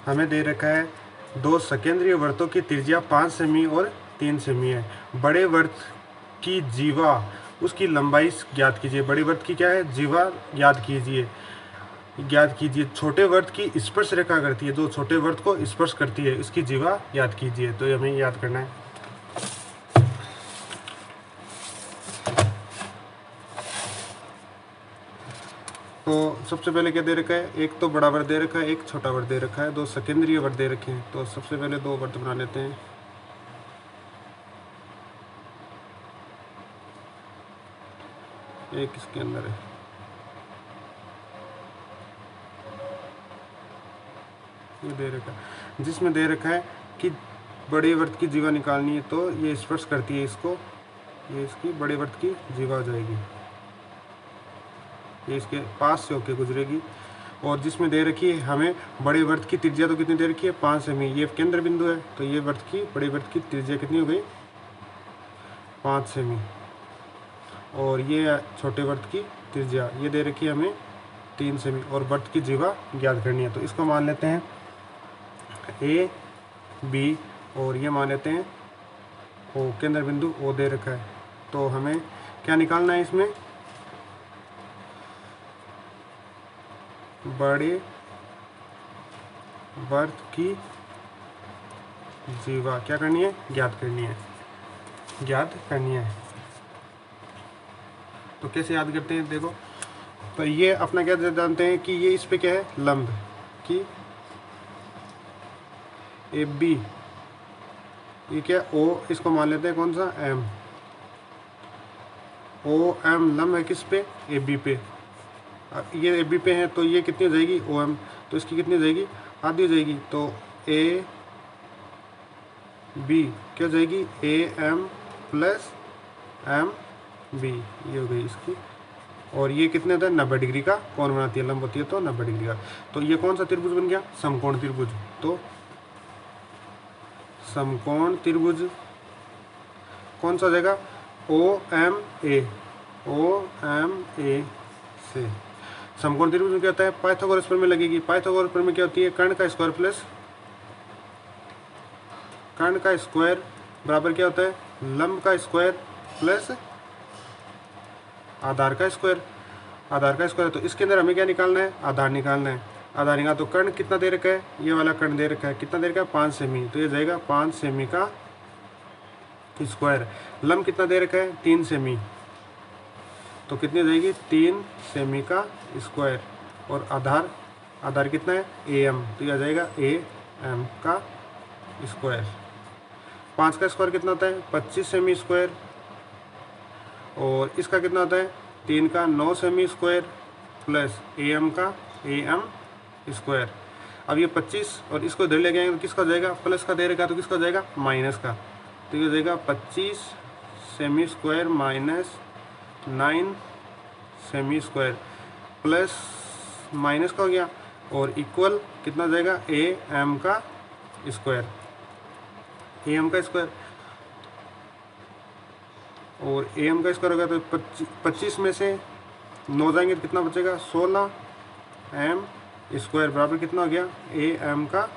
हमें दे रखा है दो सकेंद्रीय वृत्तों की त्रिज्या 5 सेमी और 3 सेमी है। बड़े वृत्त की जीवा उसकी लंबाई ज्ञात कीजिए। बड़े वृत्त की क्या है? जीवा ज्ञात कीजिए। छोटे वृत्त की स्पर्श रेखा करती है, जो छोटे वृत्त को स्पर्श करती है, इसकी जीवा याद कीजिए। तो हमें याद करना है। तो सबसे पहले क्या दे रखा है? एक तो बड़ा वृत्त दे रखा है, एक छोटा वृत्त दे रखा है, दो सकेंद्रीय वृत्त दे रखे हैं। तो सबसे पहले दो वृत्त बना लेते हैं। एक इसके अंदर है, ये दे रखा है, जिसमें दे रखा है कि बड़े वृत्त की जीवा निकालनी है, तो ये स्पर्श करती है इसको, ये इसकी बड़े वृत्त की जीवा हो जाएगी, ये इसके पास से होके गुजरेगी। और जिसमें दे रखी है हमें बड़े वृत्त की त्रिज्या तो कितनी दे रखी है? 5 सेमी। ये केंद्र बिंदु है, तो ये वृत्त की बड़े वृत्त की त्रिज्या कितनी हो गई? 5 सेमी। और ये छोटे वृत्त की त्रिज्या ये दे रखी है हमें 3 सेमी, और वृत्त की जीवा ज्ञात करनी है। तो इसको मान लेते हैं ए बी, और ये मान लेते हैं ओ, केंद्र बिंदु ओ दे रखा है। तो हमें क्या निकालना है? इसमें बड़े वृत्त की जीवा क्या करनी है? ज्ञात करनी है। तो कैसे याद करते हैं? देखो, तो ये अपना क्या जानते हैं कि ये इस पे क्या है? लंब, कि ए बी, ये क्या? ओ, इसको मान लेते हैं कौन सा? एम। ओ एम लंब है किस पे? ए बी पे। ये ए बी पे है, तो ये कितनी हो जाएगी? O M. तो इसकी कितनी हो जाएगी? आधी हो जाएगी। तो ए बी क्या हो जाएगी? A M plus M B, ये हो गई इसकी। और ये कितने होता है? 90 डिग्री का कोण बनाती है, लंब होती है तो 90 डिग्री का। तो ये कौन सा त्रिभुज बन गया? समकोण त्रिभुज। तो समकोण त्रिभुज कौन सा जगह? ओ एम ए से। समकोण त्रिभुज में क्या होता है? पाइथागोरस प्रमेय लगेगी। पाइथागोरस प्रमेय क्या होती है? कर्ण का स्क्वायर प्लस कर्ण का स्क्वायर बराबर क्या होता है? लंब का स्क्वायर प्लस आधार का स्क्वायर। तो इसके अंदर हमें क्या निकालना है? आधार निकालना है। आधार निकाल, तो कर्ण कितना दे रखा है? ये वाला कर्ण दे रखा है, कितना दे रखा है? 5 सेमी। तो ये जाएगा 5 सेमी का स्क्वायर। लंब कितना दे रखा है? 3 सेमी। तो कितनी जाएगी? 3 सेमी का स्क्वायर। और आधार कितना है? A M. तो यह आ जाएगा ए एम का स्क्वायर। 5 का स्क्वायर कितना होता है? 25 सेमी स्क्वायर। और इसका कितना होता है? 3 का 9 cm square plus A M का ए एम स्क्वायर। अब ये 25 और इसको इधर ले गए तो किसका जाएगा? प्लस का दे रखा, तो किसका जाएगा? माइनस का। तो ये जाएगा 25 semi square minus 9 cm square plus minus का हो गया, और इक्वल कितना जाएगा? ए एम का स्क्वायर। और ए एम का स्क्वायर होगा, तो 25 में से 9 जाएंगे तो कितना बचेगा? 16 एम स्क्वायर बराबर कितना हो गया? ए एम का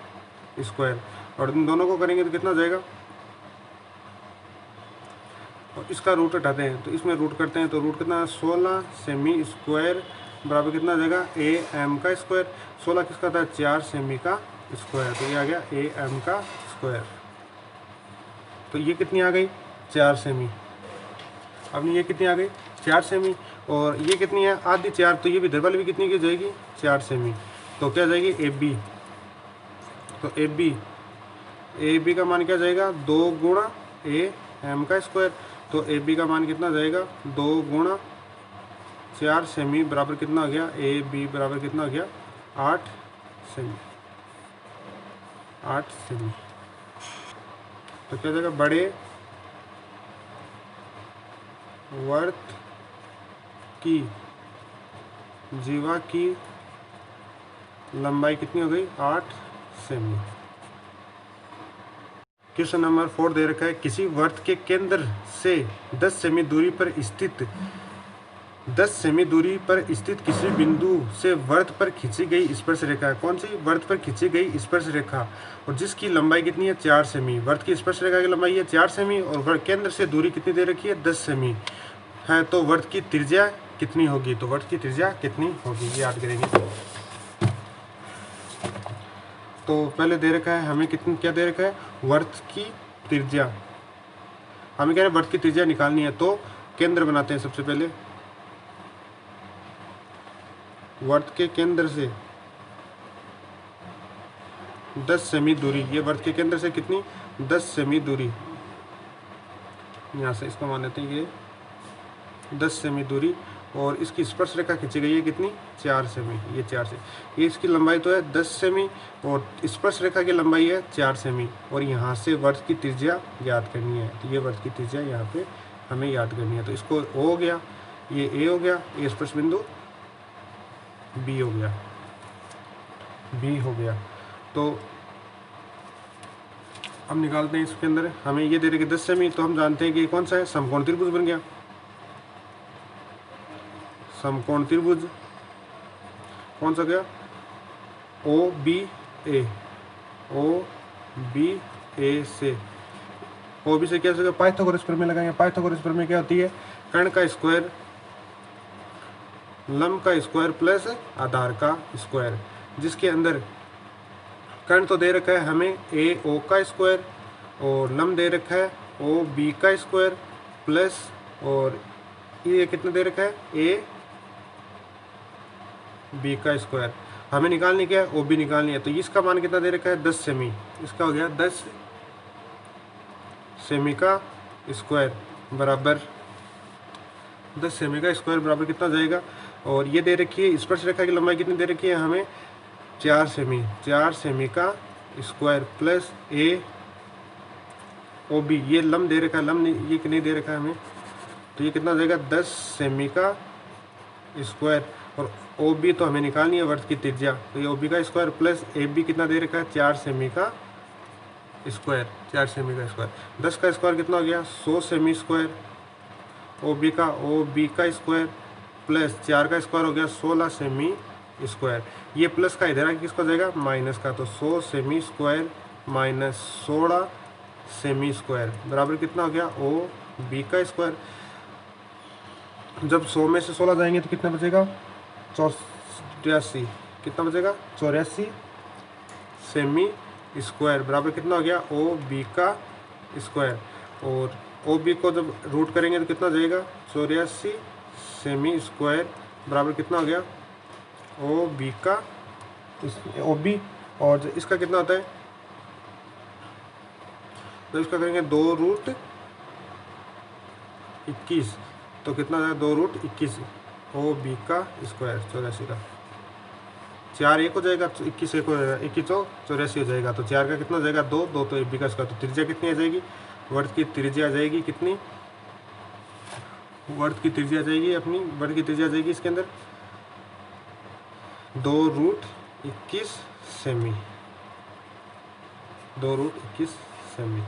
स्क्वायर। और इन दोनों को करेंगे तो कितना जाएगा? और इसका रूट हटाते हैं, तो इसमें रूट करते हैं, तो रूट कितना? 16 सेमी स्क्वायर बराबर कितना जाएगा? ए एम का स्क्वायर। 16 किसका था? 4 सेमी का स्क्वायर। तो ये आ गया ए एम का स्क्वायर। तो ये कितनी आ गई? 4 सेमी। अब ये कितनी आ गई? 4 सेमी। और ये कितनी है? आधी 4। तो ये भी इधर वाली भी कितनी की जाएगी? 4 सेमी। तो क्या जाएगी? A B. तो ए बी का मान क्या जाएगा? 2 गुणा ए एम का स्क्वायर। तो ए बी का मान कितना जाएगा? 2 गुणा 4 सेमी बराबर कितना हो गया? ए बी बराबर कितना हो गया? 8 सेमी। तो क्या जाएगा? बड़े वृत्त की जीवा की लंबाई कितनी हो गई? 8 सेमी। क्वेश्चन नंबर 4 दे रखा है, किसी वृत्त के केंद्र से 10 सेमी दूरी पर स्थित 10 सेमी दूरी पर स्थित किसी बिंदु से वृत्त पर खींची गई स्पर्श रेखा है। कौन सी? वृत्त पर खींची गई स्पर्श रेखा, और जिसकी लंबाई कितनी है? 4 सेमी। वृत्त की स्पर्श रेखा की लंबाई है 4 सेमी और केंद्र से दूरी कितनी दे रखी है? 10 सेमी है। तो वृत्त की त्रिज्या कितनी होगी? तो वृत्त की त्रिज्या कितनी होगी, ये याद करेंगे। तो पहले दे रखा है हमें कितनी, क्या दे रखा है? वृत्त की त्रिज्या। हमें कह रहे हैं वृत्त की त्रिज्या निकालनी है, तो केंद्र बनाते हैं सबसे पहले। वृत्त के केंद्र से 10 सेमी दूरी, ये वृत्त के केंद्र से कितनी? 10 सेमी दूरी। यहाँ से इसको मान लेते हैं ये 10 सेमी दूरी, और इसकी स्पर्श रेखा खींची गई है कितनी? 4 सेमी। ये 4 से, ये इसकी लंबाई तो है 10 सेमी और स्पर्श रेखा की लंबाई है 4 सेमी, और यहाँ से वृत्त की त्रिज्या याद करनी है। तो ये वृत्त की त्रिज्या यहाँ पे हमें याद करनी है। तो इसको O हो गया, ये A हो गया, ये स्पर्श बिंदु B हो गया, B हो गया। तो अब निकालते हैं इसके अंदर, हमें ये दे रहे 10 सेमी, तो हम जानते हैं कि कौन सा है? समकोण त्रिभुज बन गया। समकोण त्रिभुज कौन सा गया? OBA, OBA से, OB से क्या हो? पाइथागोरस प्रमेय लगाएंगे। पाइथागोरस प्रमेय क्या होती है? कर्ण का स्क्वायर, लंब का स्क्वायर प्लस आधार का स्क्वायर, जिसके अंदर कर्ण तो दे रखा है हमें AO का स्क्वायर, और लंब दे रखा है OB का स्क्वायर प्लस, और ये कितना दे रखा है? AB का स्क्वायर। हमें निकालनी क्या है? OB निकालनी है। तो इसका मान कितना दे रखा है? 10 सेमी। इसका हो गया 10 सेमी का स्क्वायर बराबर, 10 सेमी का स्क्वायर बराबर कितना जाएगा? और ये दे रखी है स्पर्श रेखा की लंबाई कितनी दे रखी है हमें? 4 सेमी। 4 सेमी का स्क्वायर प्लस OB, ये लंब दे रखा है, लंब ये नहीं दे रखा है हमें, तो ये कितना जाएगा? 10 सेमी का स्क्वायर, और OB तो हमें निकालनी है वृत्त की त्रिज्या, तो ये OB का स्क्वायर प्लस AB कितना दे रखा है? 4 सेमी का स्क्वायर। 4 सेमी का स्क्वायर, 10 का स्क्वायर कितना हो गया? 100 सेमी स्क्वायर। OB का स्क्वायर प्लस 4 का स्क्वायर हो गया 16 सेमी स्क्वायर। ये प्लस का इधर आके किसका जाएगा? माइनस का, तो 100 semi square minus 16 semi square बराबर कितना हो गया? OB का स्क्वायर। जब 100 में से 16 जाएंगे तो कितना बचेगा? 84। कितना बचेगा? 84 सेमी स्क्वायर बराबर कितना हो गया? OB का स्क्वायर। और OB को जब रूट करेंगे तो कितना जाएगा? 84 सेमी स्क्वायर बराबर कितना हो गया? OB का OB, और इसका कितना होता है? तो इसका करेंगे 2√21, तो कितना जाएगा? 2√21 OB का स्क्वायर 84 का। 4 एक हो जाएगा, 21 एक हो जाएगा, 21 तो 84 हो जाएगा। तो 4 का कितना हो जाएगा? 2 2 तो AB का स्क्वायर। तो त्रिज्या कितनी आ जाएगी? वृत्त की त्रिज्या आ जाएगी कितनी? वृत्त की त्रिज्या आ जाएगी अपनी, वृत्त की त्रिज्या आ जाएगी इसके अंदर 2√21 सेमी, 2√21 सेमी।